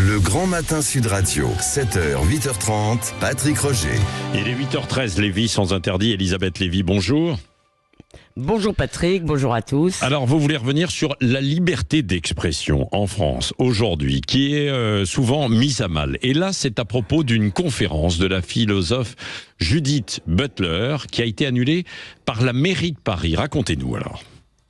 Le Grand Matin Sud Radio, 7h, 8h30, Patrick Roger. Il est 8h13, Lévis sans interdit. Elisabeth Lévy, bonjour. Bonjour Patrick, bonjour à tous. Alors, vous voulez revenir sur la liberté d'expression en France aujourd'hui, qui est souvent mise à mal. Et là, c'est à propos d'une conférence de la philosophe Judith Butler qui a été annulée par la mairie de Paris. Racontez-nous alors.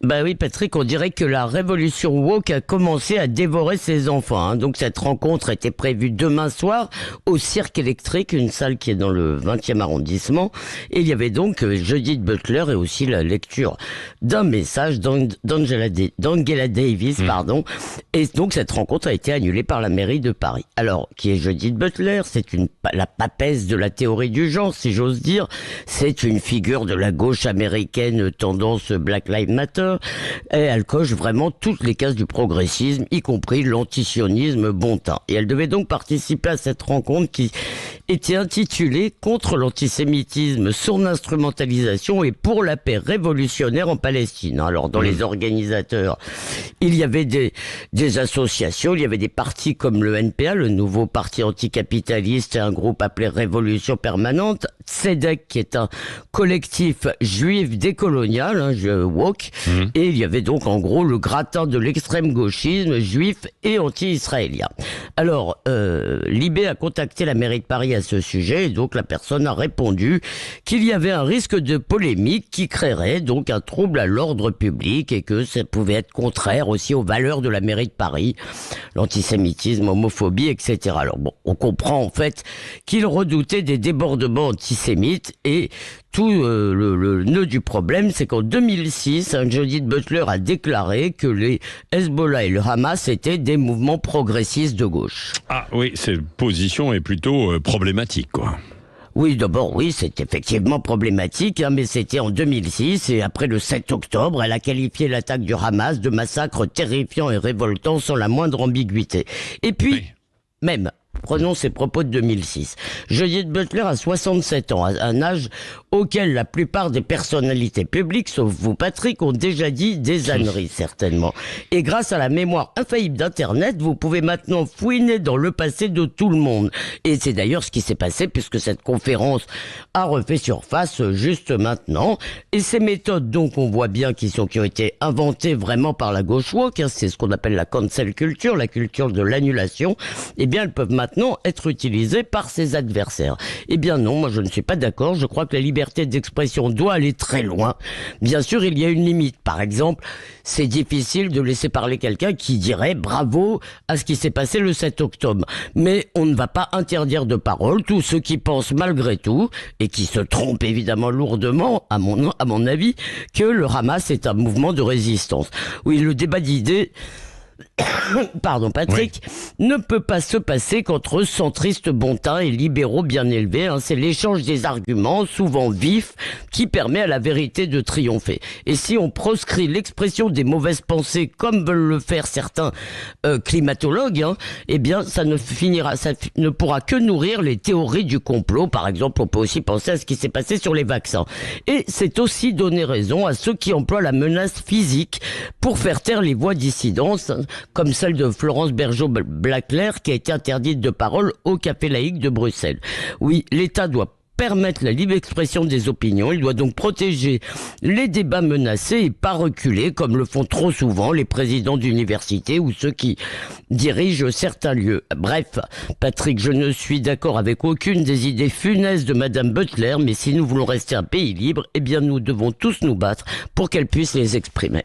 Bah oui Patrick, on dirait que la révolution woke a commencé à dévorer ses enfants. Donc cette rencontre était prévue demain soir au Cirque Électrique, une salle qui est dans le 20e arrondissement. Et il y avait donc Judith Butler et aussi la lecture d'un message d'Angela Davis, Et donc cette rencontre a été annulée par la mairie de Paris. Alors, qui est Judith Butler? C'est la papesse de la théorie du genre, si j'ose dire. C'est une figure de la gauche américaine tendance Black Lives Matter. Et elle coche vraiment toutes les cases du progressisme, y compris l'antisionisme bon teint. Et elle devait donc participer à cette rencontre qui était intitulée Contre l'antisémitisme, son instrumentalisation et pour la paix révolutionnaire en Palestine. Alors dans les organisateurs, il y avait des associations, il y avait des partis comme le NPA, le nouveau parti anticapitaliste, et un groupe appelé Révolution Permanente, Tzedek qui est un collectif juif décolonial, woke, et il y avait donc en gros le gratin de l'extrême gauchisme juif et anti-israélien. Alors, Libé a contacté la mairie de Paris à ce sujet, et donc la personne a répondu qu'il y avait un risque de polémique qui créerait donc un trouble à l'ordre public et que ça pouvait être contraire aussi aux valeurs de la mairie de Paris, l'antisémitisme, homophobie, etc. Alors bon, on comprend en fait qu'il redoutait des débordements antisémites et tout le nœud du problème, c'est qu'en 2006, Judith Butler a déclaré que les Hezbollah et le Hamas étaient des mouvements progressistes de gauche. Ah oui, cette position est plutôt problématique, quoi. Oui, d'abord, oui, c'est effectivement problématique, mais c'était en 2006, et après le 7 octobre, elle a qualifié l'attaque du Hamas de massacre terrifiant et révoltant sans la moindre ambiguïté. Et puis, même... Prenons ses propos de 2006. Judith Butler a 67 ans, un âge auquel la plupart des personnalités publiques, sauf vous Patrick, ont déjà dit des âneries certainement. Et grâce à la mémoire infaillible d'Internet, vous pouvez maintenant fouiner dans le passé de tout le monde. Et c'est d'ailleurs ce qui s'est passé puisque cette conférence a refait surface juste maintenant. Et ces méthodes, donc, on voit bien qui ont été inventées vraiment par la gauche woke, c'est ce qu'on appelle la cancel culture, la culture de l'annulation, eh bien elles peuvent maintenant être utilisé par ses adversaires. Eh bien non, moi je ne suis pas d'accord, je crois que la liberté d'expression doit aller très loin. Bien sûr, il y a une limite. Par exemple, c'est difficile de laisser parler quelqu'un qui dirait bravo à ce qui s'est passé le 7 octobre. Mais on ne va pas interdire de parole tous ceux qui pensent malgré tout, et qui se trompent évidemment lourdement, à mon avis, que le Hamas est un mouvement de résistance. Oui, le débat d'idées pardon Patrick, ne peut pas se passer qu'entre centristes bon teint et libéraux bien élevés. C'est l'échange des arguments, souvent vifs, qui permet à la vérité de triompher. Et si on proscrit l'expression des mauvaises pensées, comme veulent le faire certains climatologues, eh bien ça ne pourra que nourrir les théories du complot. Par exemple, on peut aussi penser à ce qui s'est passé sur les vaccins. Et c'est aussi donner raison à ceux qui emploient la menace physique pour faire taire les voix dissidentes, comme celle de Florence Bergeau-Blaclair qui a été interdite de parole au Café Laïque de Bruxelles. Oui, l'État doit permettre la libre expression des opinions, il doit donc protéger les débats menacés et pas reculer comme le font trop souvent les présidents d'université ou ceux qui dirigent certains lieux. Bref, Patrick, je ne suis d'accord avec aucune des idées funestes de Madame Butler, mais si nous voulons rester un pays libre, eh bien nous devons tous nous battre pour qu'elle puisse les exprimer.